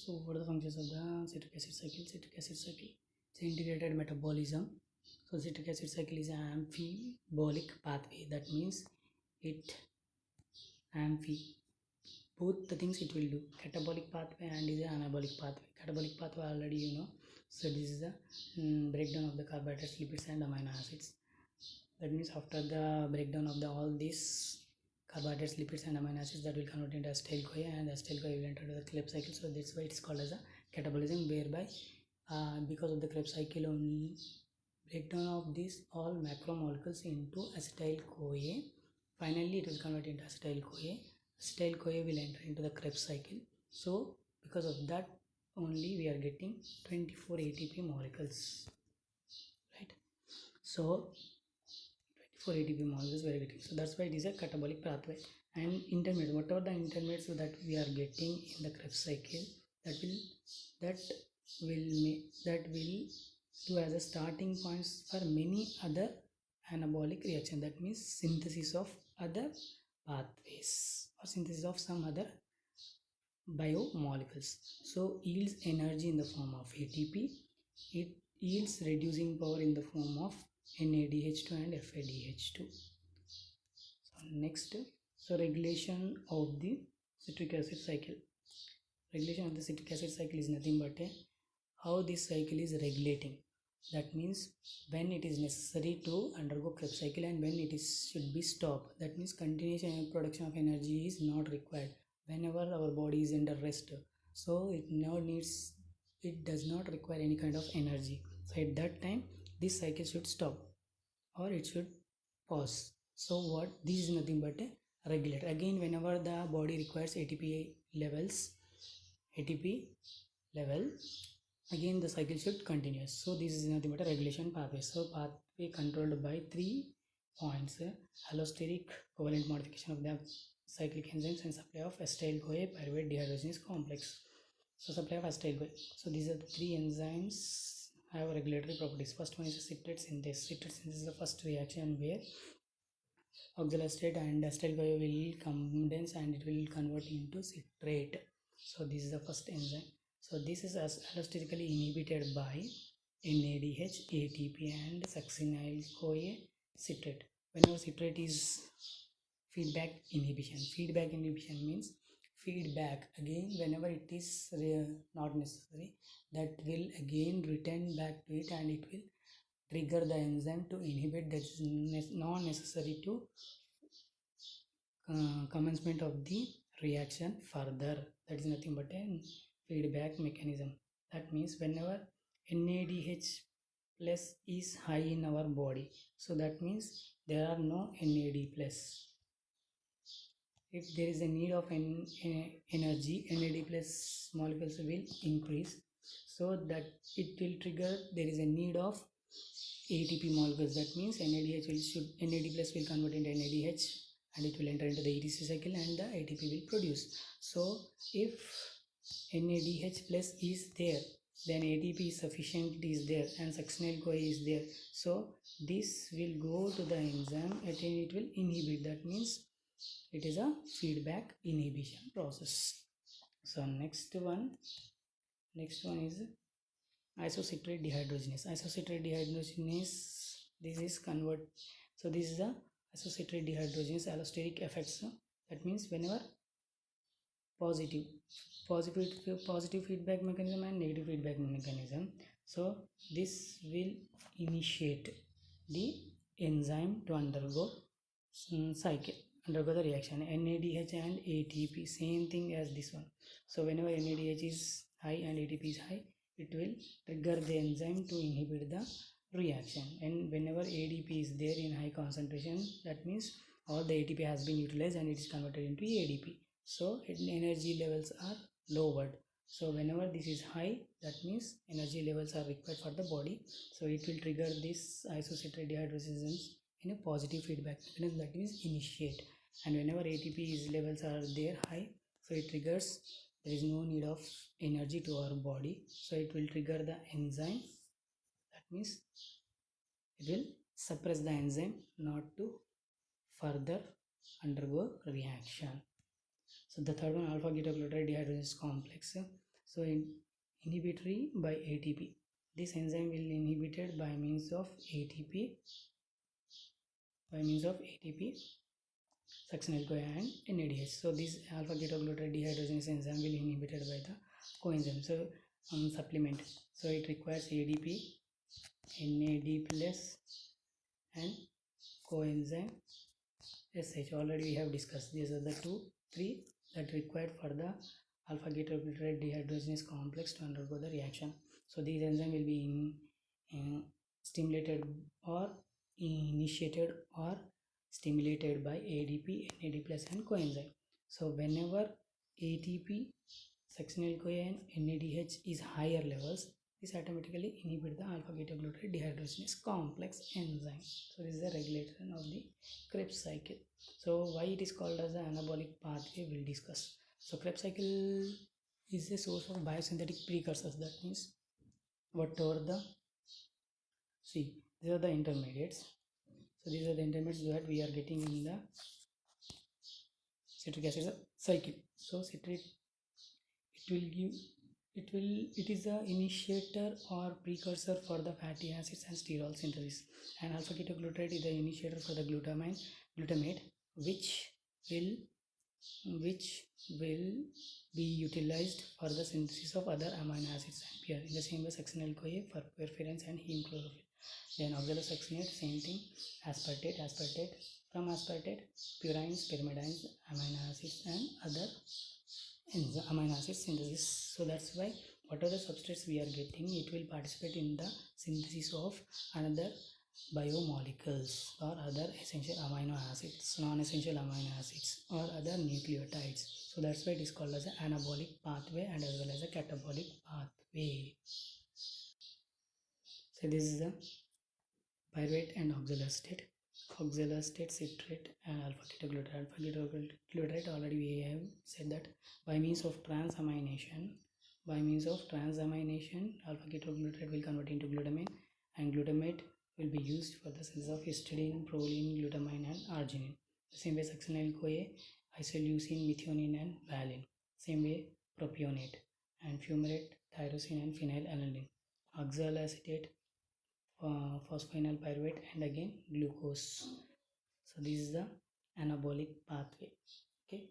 So what are the functions of the citric acid cycle? Citric acid cycle is integrated metabolism. So citric acid cycle is an amphibolic pathway. That means it both the things it will do, catabolic pathway and is an anabolic pathway. Catabolic pathway already you know. So this is the breakdown of the carbohydrates, lipids and amino acids. That means after the breakdown of all these carbohydrates, lipids and amino acids, that will convert into acetyl-CoA, and acetyl-CoA will enter the Krebs cycle. So that's why it's called as a catabolism, whereby because of the Krebs cycle only breakdown of these all macromolecules into acetyl-CoA, finally it will convert into acetyl-CoA. Acetyl-CoA will enter into the Krebs cycle. So because of that only we are getting 24 ATP molecules, right? So 24 ATP molecules we are getting. So that's why it is a catabolic pathway. And intermediate, whatever the intermediates that we are getting in the Krebs cycle, that will do as a starting points for many other anabolic reaction. That means synthesis of other pathways or synthesis of some other biomolecules. So yields energy in the form of ATP. It yields reducing power in the form of NADH2 and FADH2. So next, so regulation of the citric acid cycle. Regulation of the citric acid cycle is nothing but how this cycle is regulating. That means when it is necessary to undergo Krebs cycle and when it should be stopped. That means continuation and production of energy is not required whenever our body is under rest. So it does not require any kind of energy. So at that time this cycle should stop or it should pause. So what this is nothing but a regulator. Again, whenever the body requires ATP level, again the cycle should continue. So this is nothing but a regulation pathway. So pathway controlled by 3 points: allosteric covalent modification of the cyclic enzymes and supply of acetyl-CoA pyruvate dehydrogenase complex. So supply of acetyl-CoA. So these are the 3 enzymes have regulatory properties. First one is citrate synthase. Citrate synthase is the first reaction where oxaloacetate and acetyl-CoA will condense and it will convert into citrate. So this is the first enzyme. So this is allosterically inhibited by NADH, ATP and succinyl-CoA citrate. Whenever citrate is feedback inhibition means feedback again whenever it is not necessary, that will again return back to it and it will trigger the enzyme to inhibit. That is not necessary to commencement of the reaction further. That is nothing but a feedback mechanism. That means whenever NADH plus is high in our body, so that means there are no NAD plus. If there is a need of energy, NAD plus molecules will increase, so that it will trigger there is a need of ATP molecules. That means NAD plus will convert into NADH and it will enter into the ETC cycle and the ATP will produce. So if NADH plus is there, then ATP is sufficient is there and succinyl-CoA is there. So this will go to the enzyme and it will inhibit. That means it is a feedback inhibition process. So next one is isocitrate dehydrogenase. Isocitrate dehydrogenase, this is the isocitrate dehydrogenase allosteric effects. That means whenever positive feedback mechanism and negative feedback mechanism, so this will initiate the enzyme to undergo the reaction. NADH and ATP, same thing as this one. So whenever NADH is high and ATP is high, it will trigger the enzyme to inhibit the reaction. And whenever ADP is there in high concentration, that means all the ATP has been utilized and it is converted into ADP. So energy levels are lowered. So whenever this is high, that means energy levels are required for the body. So it will trigger this isocitrate dehydrogenase in a positive feedback mechanism, that is initiate. And whenever ATP levels are there high, so it triggers there is no need of energy to our body, so it will trigger the enzyme. That means it will suppress the enzyme not to further undergo reaction. So the third one, alpha ketoglutarate dehydrogenase complex. So inhibitory by ATP. This enzyme will inhibited by means of ATP, succinyl-CoA and NADH. So this alpha ketoglutarate dehydrogenase enzyme will inhibited by the coenzyme. So supplement. So it requires ADP, NAD plus and coenzyme SH. Already we have discussed. These are the three that required for the alpha ketoglutarate dehydrogenase complex to undergo the reaction. So these enzyme will be stimulated or initiated or stimulated by ADP, NAD plus and coenzyme. So whenever ATP, succinyl-CoA and NADH is higher levels, this automatically inhibit the alpha ketoglutarate dehydrogenase complex enzyme. So this is the regulation of the Krebs cycle. So why it is called as the anabolic pathway, we'll discuss. So Krebs cycle is a source of biosynthetic precursors. That means whatever the these are the intermediates. So these are the intermediates that we are getting in the citric acid cycle. So citric, it is the initiator or precursor for the fatty acids and sterol synthesis, and alpha ketoglutarate is the initiator for the glutamate, which will be utilized for the synthesis of other amino acids and pure. In the same way, succinyl-CoA for perforance and heme chlorophyll. Then oxalosuccinate, same thing. Aspartate, from aspartate, purines, pyrimidines, amino acids and other amino acid synthesis. So that's why whatever the substrates we are getting, it will participate in the synthesis of another biomolecules or other essential amino acids, non-essential amino acids or other nucleotides. So that's why it is called as an anabolic pathway and as well as a catabolic pathway. So this is the pyruvate and oxaloacetate, citrate and alpha ketoglutarate. Alpha ketoglutarate, already we have said that by means of transamination, alpha ketoglutarate will convert into glutamine, and glutamate will be used for the synthesis of histidine, proline, glutamine and arginine. The same way succinyl-CoA, isoleucine, methionine and valine. Same way propionate and fumarate, tyrosine and phenylalanine. Oxaloacetate, phosphoenol pyruvate and again glucose. So this is the anabolic pathway. Okay,